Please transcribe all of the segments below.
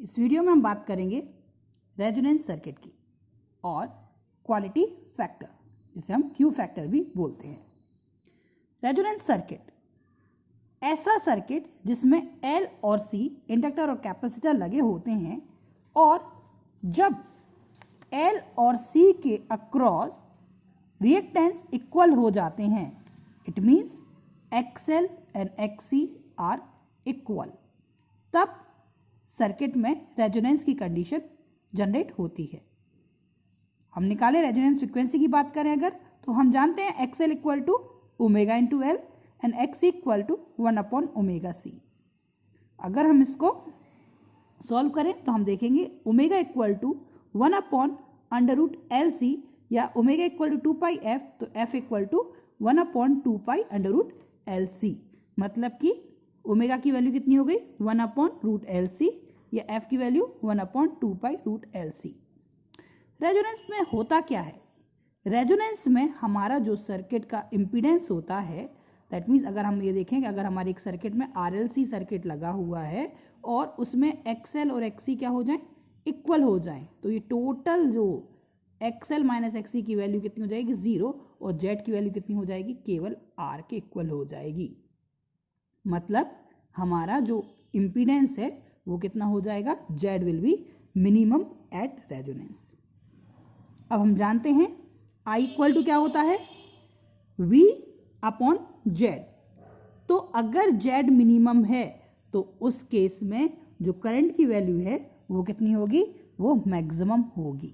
इस वीडियो में हम बात करेंगे रेजोनेंस सर्किट की और क्वालिटी फैक्टर, जिसे हम क्यू फैक्टर भी बोलते हैं। रेजोनेंस सर्किट ऐसा सर्किट जिसमें L और C इंडक्टर और कैपेसिटर लगे होते हैं और जब L और C के अक्रॉस रिएक्टेंस इक्वल हो जाते हैं, it means XL and XC are equal, तब सर्किट में रेजोनेंस की कंडीशन जनरेट होती है। हम निकाले रेजोनेंस फ्रीक्वेंसी की बात करें अगर, तो हम जानते हैं XL equal to omega into L and XC equal to 1/ओमेगा C। अगर हम इसको सॉल्व करें तो हम देखेंगे ओमेगा इक्वल टू 1/√LC या ओमेगा इक्वल टू 2πf, तो f इक्वल टू 1/2π√LC। मतलब कि ओमेगा की वैल्यू कितनी हो गई 1/√LC या f की वैल्यू 1/2π√LC। रेजोनेंस में होता क्या है? रेजोनेंस में हमारा जो सर्किट का इम्पीडेंस होता है, दैट मीन्स अगर हम ये देखें कि अगर हमारे एक सर्किट में RLC सर्किट लगा हुआ है और उसमें XL और XC क्या हो जाए, इक्वल हो जाए, तो ये टोटल जो XL माइनस XC की वैल्यू कितनी हो जाएगी 0 और Z की वैल्यू कितनी हो जाएगी, केवल R के इक्वल हो जाएगी। मतलब हमारा जो इम्पीडेंस है वो कितना हो जाएगा, Z will be minimum at resonance. अब हम जानते हैं I इक्वल टू क्या होता है, V/Z। तो अगर Z मिनिमम है तो उस केस में जो करंट की वैल्यू है वो कितनी होगी, वो मैक्सिमम होगी।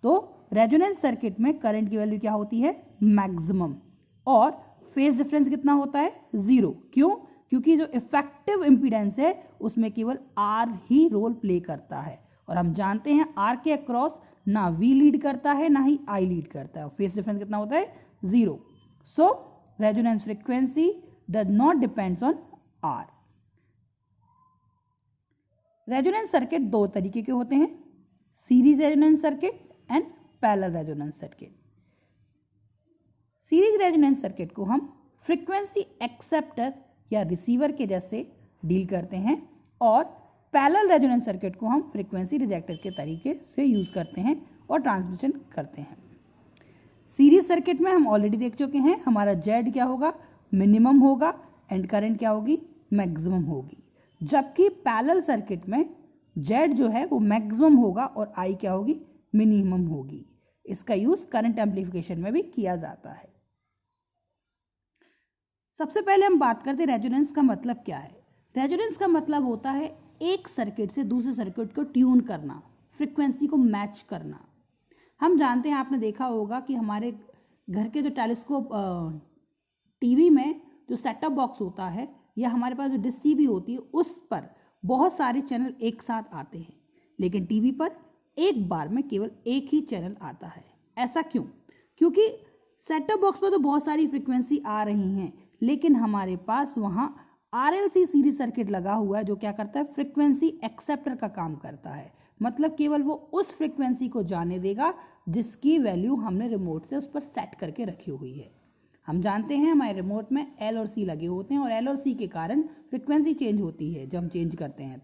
तो रेजोनेंस सर्किट में करंट की वैल्यू क्या होती है, मैक्सिमम, और फेज डिफरेंस कितना होता है, 0। क्यों? क्योंकि जो इफेक्टिव इम्पीडेंस है उसमें केवल R ही रोल प्ले करता है और हम जानते हैं R के अक्रॉस ना V लीड करता है ना ही I लीड करता है। फेज डिफरेंस कितना होता है, 0। So resonance frequency does not depends on R। Resonance circuit दो तरीके के होते हैं, series resonance circuit and parallel resonance circuit. Series resonance circuit को हम फ्रीक्वेंसी एक्सेप्टर या रिसीवर के जैसे डील करते हैं और पैरेलल रेजोनेंस सर्किट को हम फ्रीक्वेंसी रिजेक्टर के तरीके से यूज करते हैं और ट्रांसमिशन करते हैं। सीरीज सर्किट में हम ऑलरेडी देख चुके हैं, हमारा Z क्या होगा, मिनिमम होगा एंड करंट क्या होगी, मैक्सिमम होगी। जबकि पैरेलल सर्किट में Z जो है वो मैक्सिमम होगा और I क्या होगी, मिनिमम होगी। इसका यूज करंट एम्प्लीफिकेशन में भी किया जाता है। सबसे पहले हम बात करते हैं रेजोनेंस का मतलब क्या है। रेजोनेंस का मतलब होता है एक सर्किट से दूसरे सर्किट को ट्यून करना, फ्रीक्वेंसी को मैच करना। हम जानते हैं, आपने देखा होगा कि हमारे घर के जो टेलीस्कोप टीवी में जो सेटअप बॉक्स होता है या हमारे पास जो डिश टीवी होती है उस पर बहुत सारे चैनल एक साथ आते हैं, लेकिन टीवी पर एक बार में केवल एक ही चैनल आता है। ऐसा क्यों? क्योंकि सेटअप बॉक्स पर तो बहुत सारी फ्रीक्वेंसी आ रही हैं, लेकिन हमारे पास वहाँ RLC सीरीज सर्किट लगा हुआ है जो क्या करता है, फ्रीक्वेंसी एक्सेप्टर का काम करता है। मतलब केवल वो उस फ्रीक्वेंसी को जाने देगा जिसकी वैल्यू हमने रिमोट से उस पर सेट करके रखी हुई है। हम जानते हैं हमारे रिमोट में L और C लगे होते हैं और L और C के कारण फ्रीक्वेंसी चेंज होती है जब हम चेंज करते हैं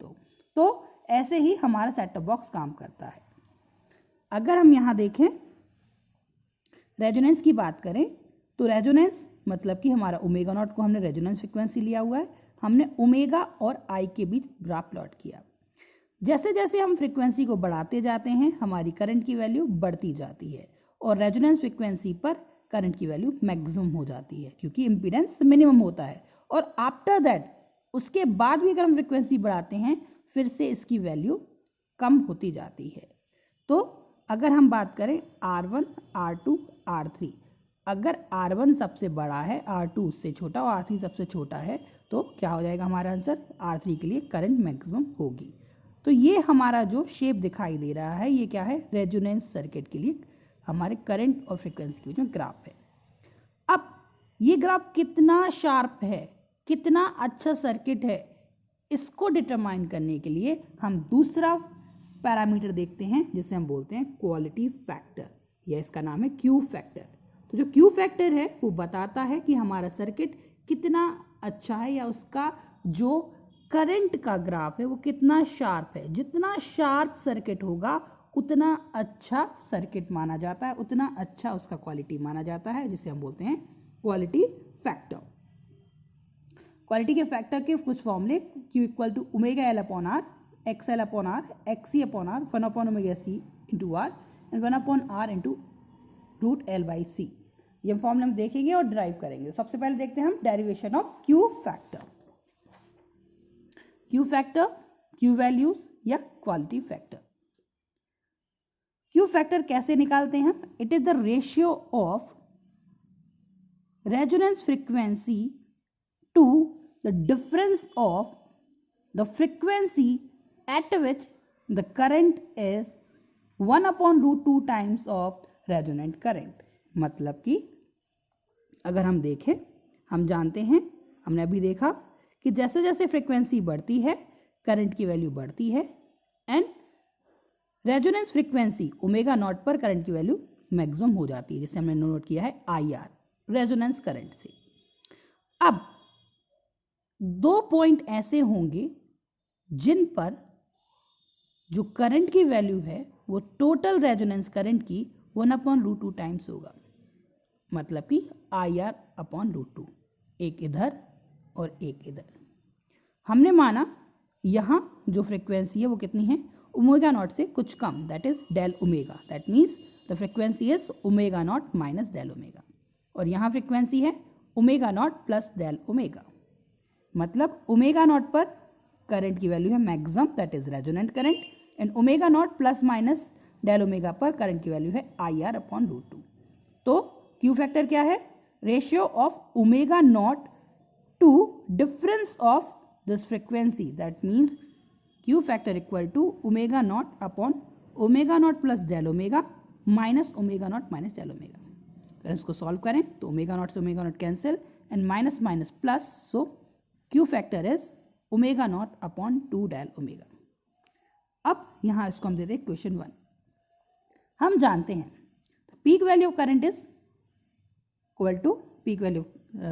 तो ऐसे ही हमारा सेटअप बॉक्स काम करता है। अगर हम यहाँ देखें रेजोनेंस की बात करें तो रेजोनेंस मतलब कि हमारा ओमेगा नॉट को हमने रेजोनेंस फ्रीक्वेंसी लिया हुआ है, हमने ओमेगा और I के बीच ग्राफ प्लॉट किया। जैसे जैसे हम फ्रीक्वेंसी को बढ़ाते जाते हैं हमारी करंट की वैल्यू बढ़ती जाती है और रेजोनेंस फ्रीक्वेंसी पर करंट की वैल्यू मैक्सिमम हो जाती है क्योंकि इम्पीडेंस मिनिमम होता है। और आफ्टर दैट उसके बाद भी अगर हम फ्रीक्वेंसी बढ़ाते हैं फिर से इसकी वैल्यू कम होती जाती है। तो अगर हम बात करें R1, R2, R3, अगर R1 सबसे बड़ा है, R2 उससे छोटा और R3 सबसे छोटा है, तो क्या हो जाएगा हमारा आंसर, R3 के लिए करंट मैक्सिमम होगी। तो ये हमारा जो शेप दिखाई दे रहा है ये क्या है, रेजोनेंस सर्किट के लिए हमारे करंट और फ्रीक्वेंसी के बीच में ग्राफ है। अब ये ग्राफ कितना शार्प है, कितना अच्छा सर्किट है, इसको डिटरमाइन करने के लिए हम दूसरा पैरामीटर देखते हैं जिसे हम बोलते हैं क्वालिटी फैक्टर, या इसका नाम है क्यू फैक्टर। तो जो क्यू फैक्टर है वो बताता है कि हमारा सर्किट कितना अच्छा है या उसका जो करंट का ग्राफ है वो कितना शार्प है। जितना शार्प सर्किट होगा उतना अच्छा सर्किट माना जाता है, उतना अच्छा उसका क्वालिटी माना जाता है, जिसे हम बोलते हैं क्वालिटी फैक्टर। क्वालिटी के फैक्टर के कुछ फॉर्मूले Q equal to omega L upon R, X L upon R, X C upon R, 1 upon omega C into R and 1 upon R into root L by C. ये फॉर्मूले हम देखेंगे और drive करेंगे। सबसे पहले देखते हैं हम derivation of Q factor. Q factor, Q values या क्वालिटी फैक्टर। Q फैक्टर कैसे निकालते हैं हम? It is the ratio of resonance frequency to the difference of the frequency at which the current is 1 upon root 2 times of resonant current. मतलब कि अगर हम देखें, हम जानते हैं, हमने अभी देखा कि जैसे जैसे फ्रीक्वेंसी बढ़ती है करंट की वैल्यू बढ़ती है and resonance frequency omega naught पर करंट की वैल्यू मैक्सिमम हो जाती है, जिसे हमने नोट किया है IR रेजोनेंस करंट से। अब 2 पॉइंट ऐसे होंगे जिन पर जो करंट की वैल्यू है वो टोटल रेजोनेंस करंट की 1 अपॉन रूट 2 टाइम्स होगा, मतलब कि IR अपॉन रूट 2, एक इधर और एक इधर। हमने माना यहाँ जो फ्रीक्वेंसी है वो कितनी है, ओमेगा नॉट से कुछ कम, that is del omega, that means the frequency is omega not minus del omega. और यहाँ फ्रीक्वेंसी है omega not plus del omega, मतलब ओमेगा नॉट पर करंट की वैल्यू है maximum, that is resonant current, and omega not plus minus del omega पर current की value है IR अपॉन रूट 2। तो Q फैक्टर क्या है? Ratio of omega naught to difference of this frequency, that means Q factor equal to omega not upon omega not plus del omega minus omega not minus del omega. अगर इसको solve करें तो omega not से omega not cancel and minus minus plus, so Q factor is omega not upon 2 del omega. अब यहाँ इसको हम देते हैं क्वेश्चन 1। हम जानते हैं peak value of current is equal to peak value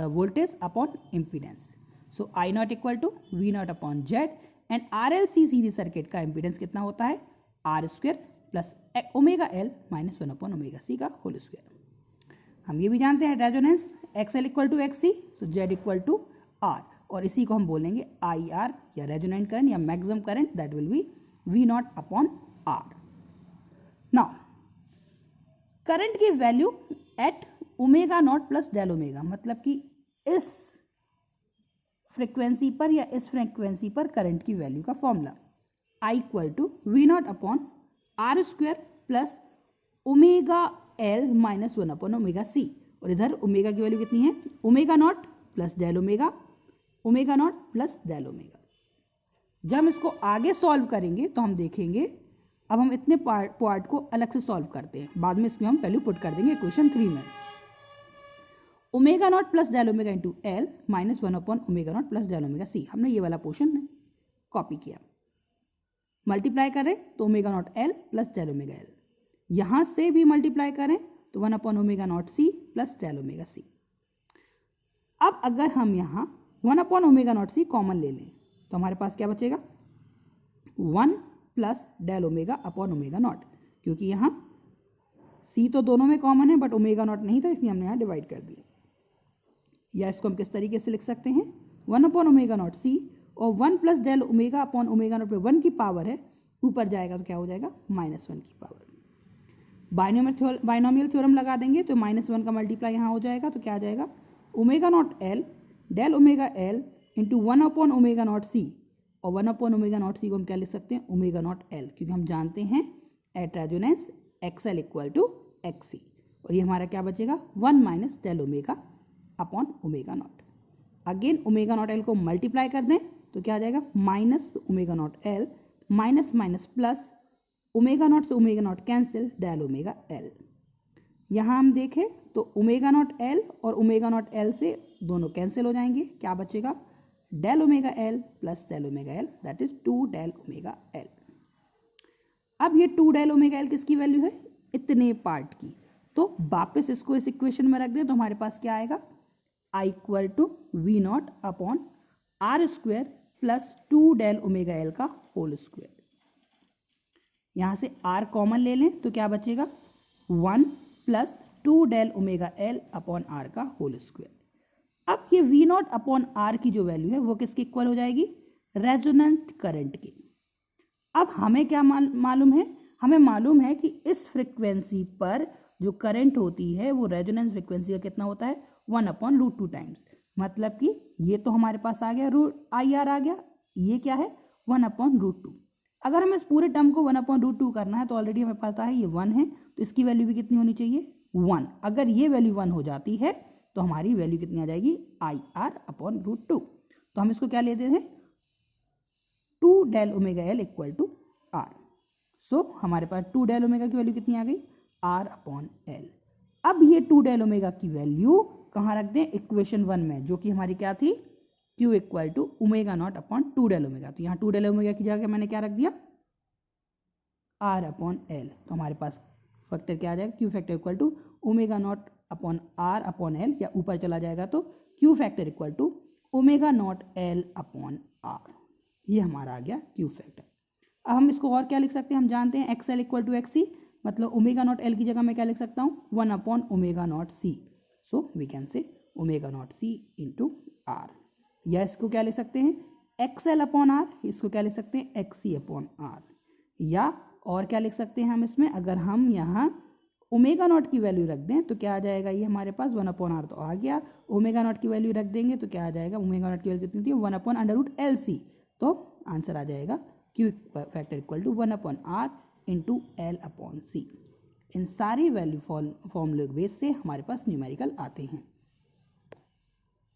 voltage upon impedance, so I not equal to V not upon Z and RLC series circuit का इम्पीडेंस कितना होता है, R square plus omega L minus 1 upon omega C का whole square. हम ये भी जानते हैं resonance XL equal to XC, तो Z इक्वल टू R, और इसी को हम बोलेंगे IR या रेजोनेंट करंट या maximum current, that will be V not upon R। Now current की value at omega not plus del omega, मतलब कि इस फ्रीक्वेंसी पर या इस फ्रीक्वेंसी पर करंट की वैल्यू का formula I equal to V not upon R square plus omega L minus 1 upon omega C, और इधर ओमेगा की वैल्यू कितनी है, omega not plus del omega, omega not plus del omega. जब हम इसको आगे सॉल्व करेंगे तो हम देखेंगे, अब हम इतने पार्ट को अलग से सॉल्व करते हैं, बाद में इसमें हम वैल्यू पुट कर देंगे इक्वेशन 3 में। Omega not plus del omega into L minus 1 upon omega not plus del omega C, हमने ये वाला पोर्शन कॉपी किया। मल्टीप्लाई करें तो omega not L plus del omega L, यहाँ से भी मल्टीप्लाई करें तो 1 upon omega not C plus del omega C. अब अगर हम यहाँ 1 upon omega not C common ले लें तो हमारे पास क्या बचेगा, 1 plus del omega upon omega not, क्योंकि यहाँ सी तो दोनों में कॉमन है बट ओमेगा नॉट नहीं था, इसलिए हमने यहाँ डिवाइड कर दिया। या इसको हम किस तरीके से लिख सकते हैं, 1 अपॉन ओमेगा नॉट सी और 1 plus del omega upon omega not पे 1 की पावर है, ऊपर जाएगा तो क्या हो जाएगा -1 की पावर। बाइनोमियल थ्योरम लगा देंगे तो -1 का मल्टीप्लाई यहाँ हो जाएगा, तो क्या आ जाएगा, omega not L del omega L into 1 upon omega not C, और 1 अपॉन ओमेगा नॉट सी को हम क्या लिख सकते हैं, ओमेगा नॉट एल, क्योंकि हम जानते हैं at resonance XL equal to XC, और ये हमारा क्या बचेगा 1 minus del omega upon omega naught. Again omega not L को मल्टीप्लाई कर दें तो क्या आ जाएगा, minus omega not L minus minus plus, omega not से omega not cancel, del omega L. यहाँ हम देखें तो ओमेगा नॉट एल और ओमेगा नॉट एल से दोनों कैंसिल हो जाएंगे, क्या बचेगा, del omega L plus del omega L, that is 2 del omega L. अब ये 2 डेल ओमेगा एल किसकी वैल्यू है, इतने पार्ट की, तो वापस इसको इस इक्वेशन में रख दें तो हमारे पास क्या आएगा, I equal to V not upon R square plus 2 del omega L का होल स्क्वायर। यहाँ से r कॉमन ले लें तो क्या बचेगा 1 plus 2 del omega L upon R का होल स्क्वायर। अब ये V नॉट अपॉन आर की जो वैल्यू है वो किसके इक्वल हो जाएगी, रेजोनेंट करंट के। अब हमें क्या मालूम है, हमें मालूम है कि इस फ्रिक्वेंसी पर जो करंट होती है वो रेजोनेंस फ्रिक्वेंसी का कितना होता है 1/√2 टाइम्स। मतलब कि ये तो हमारे पास आ गया IR आ गया, ये क्या है 1/√2। अगर हमें इस पूरे टर्म को 1/√2 करना है तो ऑलरेडी हमें पता है ये 1 है, तो इसकी वैल्यू भी कितनी होनी चाहिए 1। अगर ये वैल्यू 1 हो जाती है तो हमारी वैल्यू कितनी आ जाएगी IR/√2। तो हम इसको क्या लेते हैं 2 del omega L equal to R. So हमारे पास 2 डेल ओमेगा की वैल्यू कितनी आ गई R/L। अब ये 2 डेल ओमेगा की वैल्यू कहाँ रख दें, इक्वेशन 1 में, जो कि हमारी क्या थी Q equal to omega not upon 2 del omega. तो यहाँ 2 डेल ओमेगा की जगह मैंने क्या रख दिया R/L। तो हमारे पास फैक्टर क्या आ जाएगा, Q factor equal to omega not upon R/L, या ऊपर चला जाएगा तो Q factor equal to omega not L upon R। ये हमारा आ गया Q फैक्टर। अब हम इसको और क्या लिख सकते हैं, हम जानते हैं XL इक्वल टू XC, मतलब ओमेगा नॉट L की जगह मैं क्या लिख सकता हूँ 1 upon omega not C। So we can say omega not C into R, या इसको क्या लिख सकते हैं XL अपॉन R, इसको क्या लिख सकते हैं XC अपॉन R, या और क्या लिख सकते हैं हम इसमें, अगर हम यहाँ ओमेगा नॉट की वैल्यू रख दें तो क्या आ जाएगा, ये हमारे पास 1 अपॉन R तो आ गया, ओमेगा नॉट की वैल्यू रख देंगे तो क्या आ जाएगा, ओमेगा नॉट की वैल्यू कितनी थी 1 अपॉन √LC। तो आंसर आ जाएगा Q factor equal to 1 upon R into L upon C। इन सारी वैल्यू फॉर्मूले बेस से हमारे पास न्यूमेरिकल आते हैं।